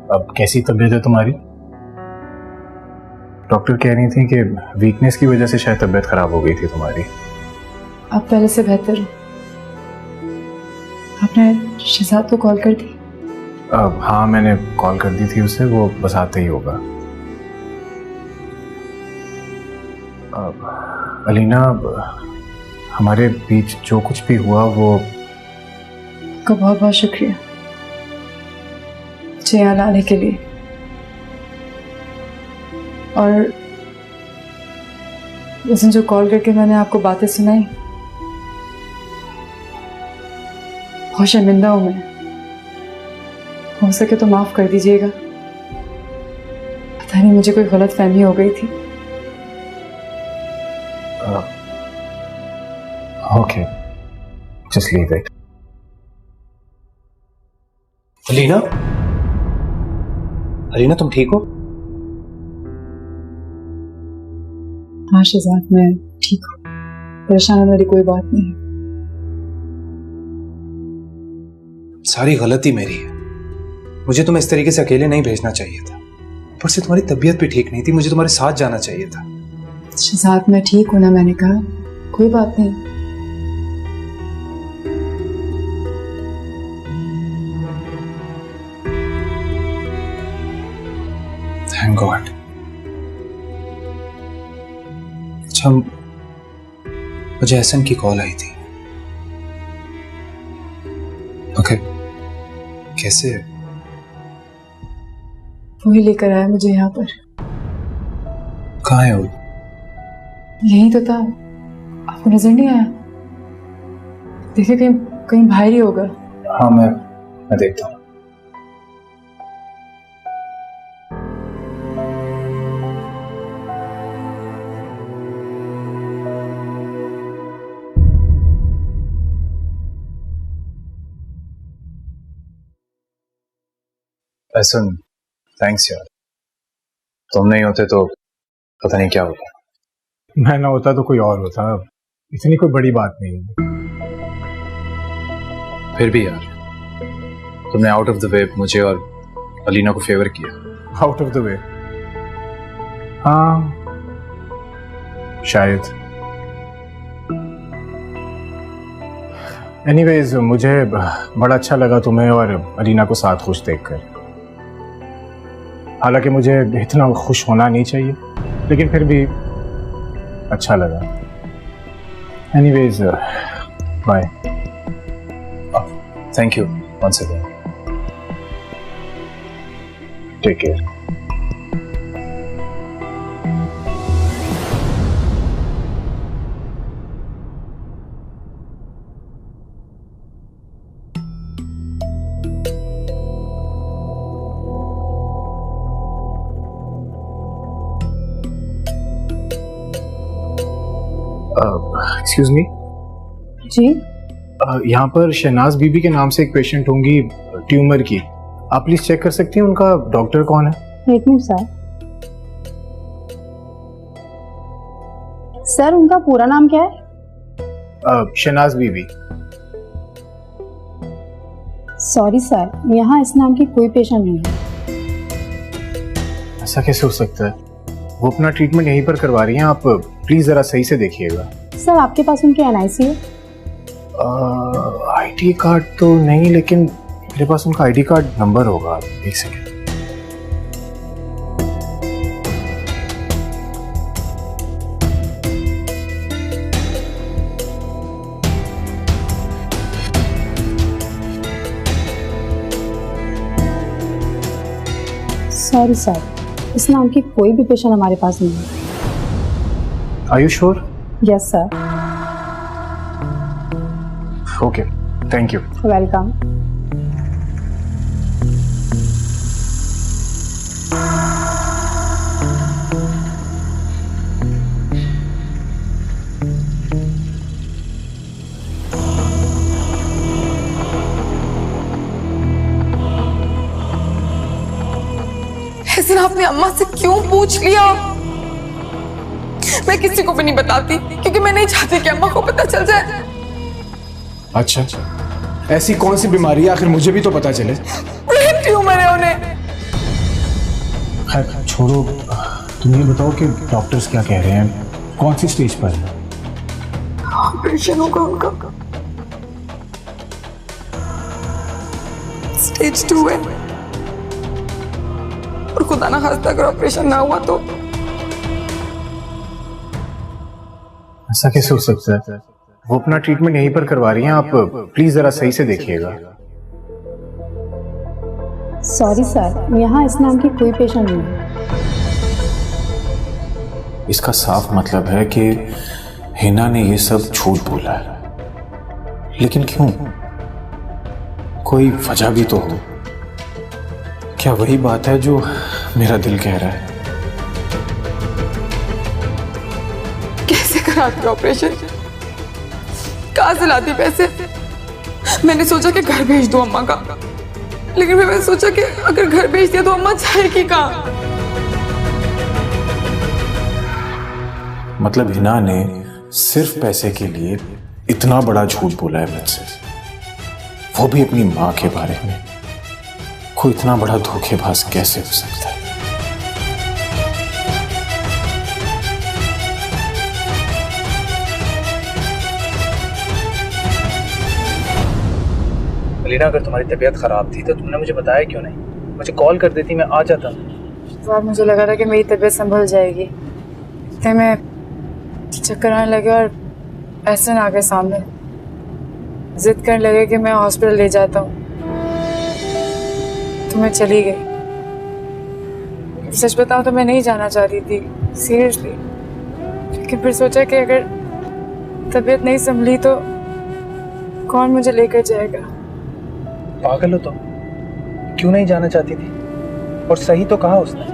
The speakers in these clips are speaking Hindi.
अब कैसी तबीयत है तुम्हारी? डॉक्टर कह रही थी कि वीकनेस की वजह से शायद तबीयत खराब हो गई थी तुम्हारी। अब पहले से बेहतर हो। आपने शहजाद को कॉल कर दी? हाँ, मैंने कॉल कर दी थी उसे, वो बस आते ही होगा। अलीना, हमारे बीच जो कुछ भी हुआ वो आपका बहुत बहुत शुक्रिया मुझे यहाँ लाने के लिए। और उस दिन जो कॉल करके मैंने आपको बातें सुनाई, बहुत शर्मिंदा हूं मैं। हो सके तो माफ कर दीजिएगा। पता नहीं मुझे कोई गलत फहमी हो गई थी। Okay, just leave it. Alina, Alina तुम ठीक हो? हाँ शहजाद, मैं ठीक हूँ। परेशान होने वाली कोई बात नहीं। सारी गलती मेरी है। मुझे तुम्हें इस तरीके से अकेले नहीं भेजना चाहिए था। पर से तुम्हारी तबीयत भी ठीक नहीं थी, मुझे तुम्हारे साथ जाना चाहिए था। शहजाद मैं ठीक हूं ना, मैंने कहा कोई बात नहीं। Thank God. अच्छा, मुझे एहसन की कॉल आई थी। ओके, कैसे है? वही लेकर आया मुझे यहाँ पर। कहाँ है वो? यही तो था, आपको नजर नहीं आया? देखिए कहीं कहीं बाहर ही होगा। हाँ, मैं देखता हूँ। एहसन, थैंक्स यार। तुम नहीं होते तो पता नहीं क्या होता। मैं ना होता तो कोई और होता। इतनी कोई बड़ी बात नहीं है। फिर भी यार, तुमने आउट ऑफ द वे मुझे और अलीना को फेवर किया। Out of the way? हाँ शायद। एनीवेज, मुझे बड़ा अच्छा लगा तुम्हें और अलीना को साथ खुश देखकर। हालांकि मुझे इतना खुश होना नहीं चाहिए, लेकिन फिर भी अच्छा लगा। Anyways, bye. Thank you once again. Take care. Excuse me जी? यहाँ पर शहनाज बीबी के नाम से एक पेशेंट होंगी, ट्यूमर की। आप प्लीज चेक कर सकती हैं उनका डॉक्टर कौन है? एक मिनट सर। सर उनका पूरा नाम क्या है? शहनाज बीबी। सॉरी सर, यहाँ इस नाम की कोई पेशेंट नहीं है। ऐसा कैसे हो सकता है? वो अपना ट्रीटमेंट यहीं पर करवा रही हैं। आप प्लीज जरा सही से देखिएगा। सर आपके पास उनकी एनआईसी है? आईडी कार्ड तो नहीं, लेकिन मेरे पास उनका आईडी कार्ड नंबर होगा। एक सेकेंड। सॉरी सर, इस नाम की कोई भी पेशेंट हमारे पास नहीं है। Are you sure? Yes sir. Okay, thank you. Welcome. लेकिन आपने अम्मा से क्यों पूछ लिया? मैं किसी को भी नहीं बताती क्योंकि मैं नहीं चाहती कि अम्मा को पता चल जाए। अच्छा, ऐसी कौन सी बीमारी है आखिर, मुझे भी तो पता चले। ब्रेन ट्यूमर है उन्हें। खैर छोड़ो, तुम ये बताओ कि डॉक्टर्स क्या कह रहे हैं, कौन सी स्टेज पर है? ऑपरेशन होगा उनका। स्टेज 2 है और खुदा ना खास्ता अगर ऑपरेशन ना हुआ तो। ऐसा कैसे हो सकता है? वो अपना ट्रीटमेंट यहीं पर करवा रही हैं, आप प्लीज जरा सही से देखिएगा। सॉरी सर, यहाँ इस नाम की कोई पेशेंट नहीं है। इसका साफ मतलब है कि हिना ने ये सब झूठ बोला है, लेकिन क्यों? कोई वजह भी तो हो। क्या वही बात है जो मेरा दिल कह रहा है? कैसे कराती ऑपरेशन? कहाँ से लाती पैसे? मैंने सोचा कि घर भेज दो अम्मा का, लेकिन फिर मैंने सोचा कि अगर घर भेज दिया तो अम्मा जाएगी कहाँ? मतलब हिना ने सिर्फ पैसे के लिए इतना बड़ा झूठ बोला है मुझसे, वो भी अपनी माँ के बारे में। कोई इतना बड़ा धोखेबाज कैसे हो सकता है? अलीना, अगर तुम्हारी तबीयत खराब थी तो तुमने मुझे बताया क्यों नहीं? मुझे कॉल कर देती, मैं आ जाता। तो अब मुझे लगा था कि मेरी तबीयत संभल जाएगी, इतने में चक्कर आने लगे और एहसन आ गए सामने। जिद करने लगे कि मैं हॉस्पिटल ले जाता हूँ, तो मैं चली गई। सच बताऊँ तो मैं नहीं जाना चाहती थी, सीरियसली, लेकिन फिर सोचा कि अगर तबीयत नहीं संभली तो कौन मुझे लेकर जाएगा। पागल हो तुम? क्यों नहीं जाना चाहती थी? और सही तो कहा उसने,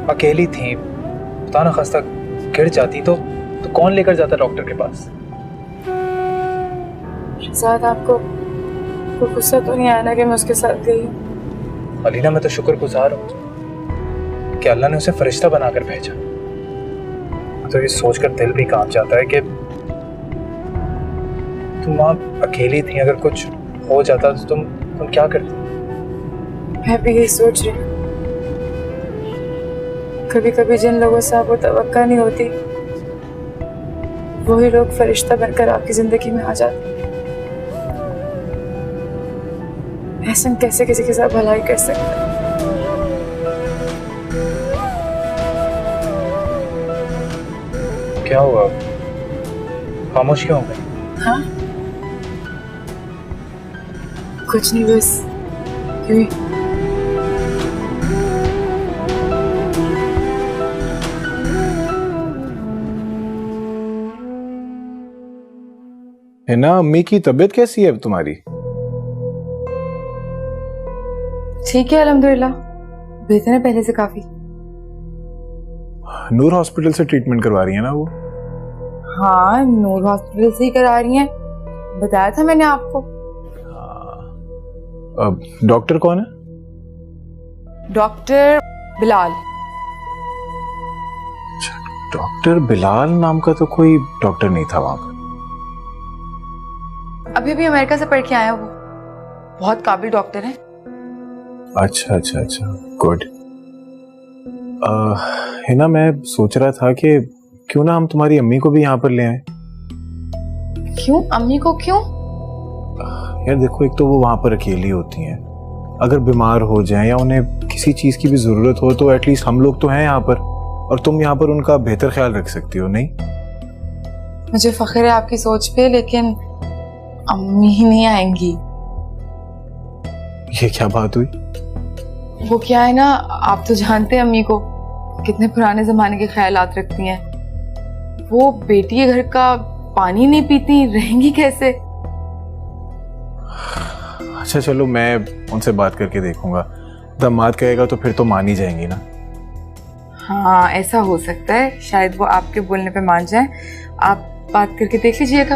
अकेली थी, खुदा ना खास्ता गिर जाती तो कौन लेकर जाता डॉक्टर के पास? शायद आपको गुस्सा तो नहीं आया ना कि मैं उसके साथ गई? अलीना, मैं तो शुक्रगुजार हूँ कि अल्लाह ने उसे फरिश्ता बनाकर भेजा। तो ये सोचकर दिल भी कांप जाता है कि तुम वहाँ अकेली थी, अगर कुछ हो जाता तो तुम क्या करती? मैं भी यही सोच रही हूँ। कभी कभी जिन लोगों से आपको तवक्का नहीं होती, वही लोग फरिश्ता बनकर आपकी जिंदगी में आ जाते। ऐसा कैसे किसी के साथ भलाई कर सकता है? क्या हुआ? खामोश क्यों हो गई? हाँ, कुछ नहीं, बस यूं ही। हिना, अम्मी की तबीयत कैसी है तुम्हारी? ठीक है अल्हम्दुलिल्लाह, बेहतर है पहले से काफी। नूर हॉस्पिटल से ट्रीटमेंट करवा रही है ना वो? हाँ, नूर हॉस्पिटल से ही करा रही हैं, बताया था मैंने आपको। डॉक्टर कौन है? डॉक्टर बिलाल। डॉक्टर बिलाल नाम का तो कोई डॉक्टर नहीं था वहां पर। अभी अभी अमेरिका से पढ़ के आया, वो बहुत काबिल डॉक्टर है। अच्छा अच्छा अच्छा, गुड। हिना, मैं सोच रहा था कि क्यों ना हम तुम्हारी अम्मी को भी यहाँ पर ले आए। क्यों? अम्मी को क्यों? यार देखो, एक तो वो वहां पर अकेली होती हैं, अगर बीमार हो जाएं या उन्हें किसी चीज की भी जरूरत हो तो एटलीस्ट हम लोग तो हैं यहाँ पर, और तुम यहाँ पर उनका बेहतर ख्याल रख सकती हो, नहीं? मुझे फख्र है आपकी सोच पे, लेकिन अम्मी ही नहीं आएंगी। ये क्या बात हुई? वो क्या है ना, आप तो जानते हैं अम्मी को कितने पुराने जमाने के ख्यालात रखती हैं। वो बेटी के घर का पानी नहीं पीती, रहेंगी कैसे? अच्छा चलो, मैं उनसे बात करके देखूंगा। दामाद कहेगा तो फिर तो मान ही जाएंगी ना। हाँ, ऐसा हो सकता है, शायद वो आपके बोलने पे मान जाए। आप बात करके देख लीजिएगा।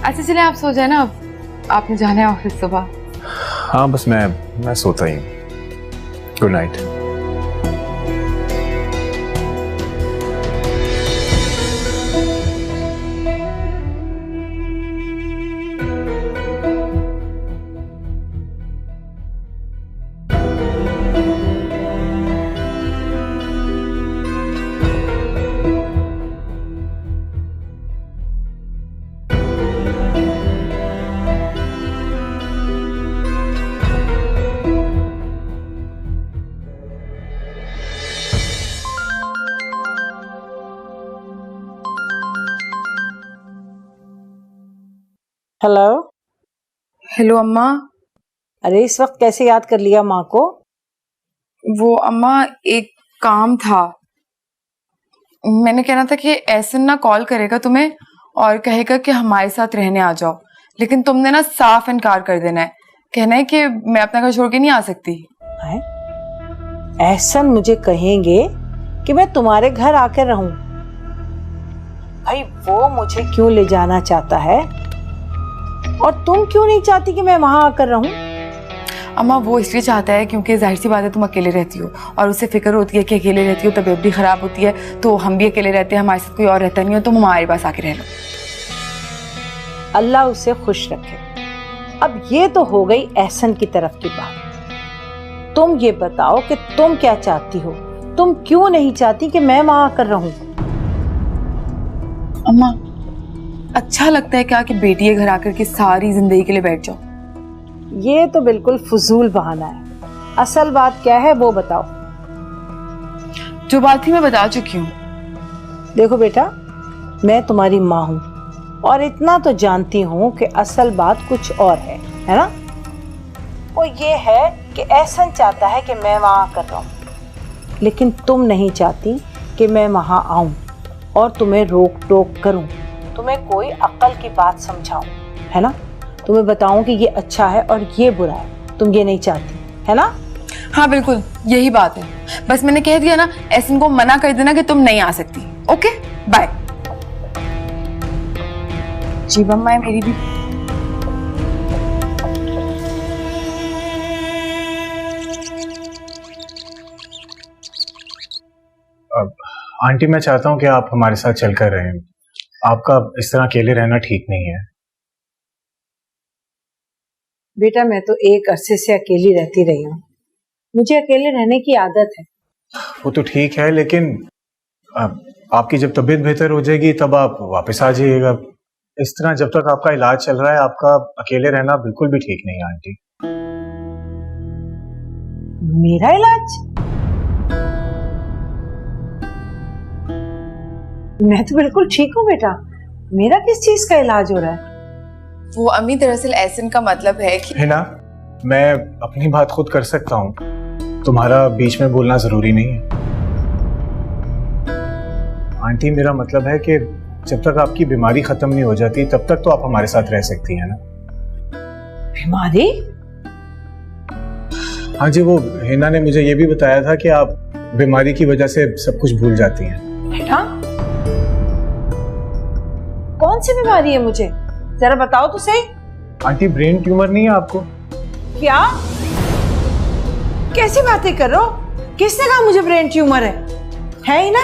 अच्छा चले, आप सो जाए ना, अब आपने जाना है ऑफिस सुबह। हाँ बस मैं सोता ही हूँ। Good night. हेलो। हेलो अम्मा। अरे इस वक्त कैसे याद कर लिया माँ को? वो अम्मा एक काम था। मैंने कहना था कि एहसन ना कॉल करेगा तुम्हें और कहेगा कि हमारे साथ रहने आ जाओ, लेकिन तुमने ना साफ इनकार कर देना है। कहना है कि मैं अपना घर छोड़ के नहीं आ सकती। है? एहसन मुझे कहेंगे कि मैं तुम्हारे घर आकर रहूं? भाई वो मुझे क्यों ले जाना चाहता है और तुम क्यों नहीं चाहती कि मैं वहां आकर रहूं? अम्मा वो इसलिए चाहता है क्योंकि जाहिर सी बात है तुम अकेले रहती हो और उसे फिक्र होती है कि अकेले रहती हो, तबीयत भी खराब होती है, तो हम भी अकेले रहते हैं, हमारे साथ कोई और रहता नहीं हो, तुम हमारे पास आके रह लो। अल्लाह उसे खुश रखे। अब ये तो हो गई एहसन की तरफ की बात। तुम ये बताओ कि तुम क्या चाहती हो? तुम क्यों नहीं चाहती कि मैं वहां आकर रहूं? अम्मा अच्छा लगता है क्या कि बेटी के घर आकर के सारी जिंदगी के लिए बैठ जाओ? ये तो बिल्कुल फजूल बहाना है। असल बात क्या है वो बताओ। जो बात थी मैं बता चुकी हूँ। देखो बेटा, मैं तुम्हारी माँ हूँ और इतना तो जानती हूँ कि असल बात कुछ और है ना? वो ये है कि एहसन चाहता है कि मैं वहाँ आकर रहूँ, लेकिन तुम नहीं चाहती कि मैं वहाँ आऊँ और तुम्हें रोक टोक करूँ, तुम्हें कोई अक्ल की बात समझाऊँ, है ना? तुम्हें बताऊँ कि ये अच्छा है और ये बुरा है, तुम ये नहीं चाहती, है ना? हाँ बिल्कुल यही बात है। बस मैंने कह दिया ना, एहसन को मना कर देना कि तुम नहीं आ सकती। Okay bye. जी मम्मा है मेरी भी। आंटी मैं चाहता हूँ कि आप हमारे साथ चलकर रहें। आपका इस तरह अकेले रहना ठीक नहीं है। बेटा मैं तो एक अरसे से अकेली रहती रही हूँ, मुझे अकेले रहने की आदत है। वो तो ठीक है, लेकिन आपकी जब तबीयत बेहतर हो जाएगी तब आप वापस आ जाइएगा। इस तरह जब तक आपका इलाज चल रहा है आपका अकेले रहना बिल्कुल भी ठीक नहीं है आंटी। मेरा इलाज? मैं तो बिल्कुल ठीक हूँ बेटा, मेरा किस चीज का इलाज हो रहा है? वो अम्मी दरअसल एहसन का मतलब है कि है ना, मैं अपनी बात खुद कर सकता हूँ, तुम्हारा बीच में बोलना जरूरी नहीं है। आंटी मेरा मतलब है कि जब तक आपकी बीमारी खत्म नहीं हो जाती तब तक तो आप हमारे साथ रह सकती हैं ना। बीमारी? हाँ जी, वो हिना ने मुझे ये भी बताया था कि आप बीमारी की वजह से सब कुछ भूल जाती हैं। बेटा कौन सी बीमारी है मुझे जरा बताओ तो सही। आंटी ब्रेन ट्यूमर नहीं है आपको? क्या? कैसी बातें कर रहे हो? किसने कहा मुझे ब्रेन ट्यूमर है ही ना?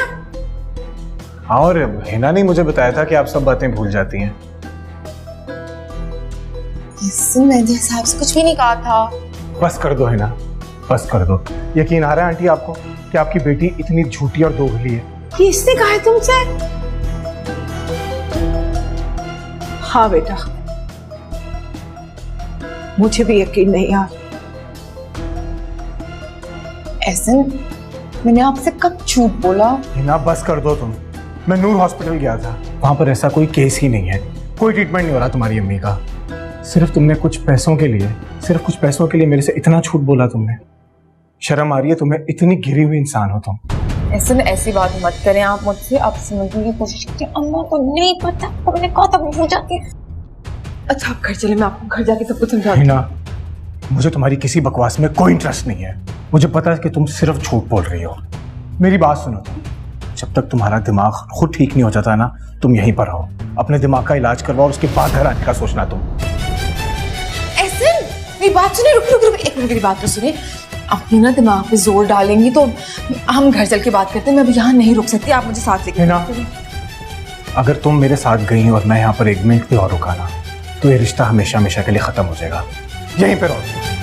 हाँ, और हिना ने मुझे बताया था कि आप सब बातें भूल जाती हैं। मैंने साहब से कुछ भी नहीं कहा था। बस कर दो हिना, बस कर दो। यकीन आ रहा है आंटी आपको कि आपकी बेटी इतनी झूठी और दोगली है? किसने कहा है तुमसे? हाँ बेटा, मुझे भी यकीन नहीं आ। एहसन मैंने आपसे कब झूठ बोला? हिना बस कर दो तुम। मैं नूर हॉस्पिटल गया था, वहां पर ऐसा कोई केस ही नहीं है, कोई ट्रीटमेंट नहीं हो रहा तुम्हारी अम्मी का। सिर्फ तुमने कुछ पैसों के लिए मेरे से इतना झूठ बोला तुमने। शर्म आ रही है तुम्हें? इतनी गिरी हुई इंसान हो तुम। एहसन ऐसी बात मत करें आप मुझसे, आप समझने की कोशिश कीजिए। अम्मा को नहीं पता, हमने कहा था भूल जाती है। अच्छा आप घर चले, मैं आपको घर जाके सब कुछ समझाऊंगी। हिना मुझे तुम्हारी किसी बकवास में कोई इंटरेस्ट नहीं है। मुझे पता है कि तुम सिर्फ झूठ बोल रही हो। मेरी बात सुनो तुम, जब तक तुम्हारा दिमाग खुद ठीक नहीं हो जाता ना, तुम यहीं पर रहो, अपने दिमाग का इलाज करवाओ, उसके बाद घर आने का सोचना तुम। एहसन मेरी बात सुनिए, रुक रुक रुक, एक मिनट, मेरी बात तो सुनिए। अपनी ना दिमाग पे जोर डालेंगी तो हम घर चल के बात करते हैं। मैं अब यहाँ नहीं रुक सकती, आप मुझे साथ लेके हिना, अगर तुम मेरे साथ गई और मैं यहाँ पर 1 मिनट भी और रुका ना तो ये रिश्ता हमेशा हमेशा के लिए खत्म हो जाएगा। यहीं पे रहो।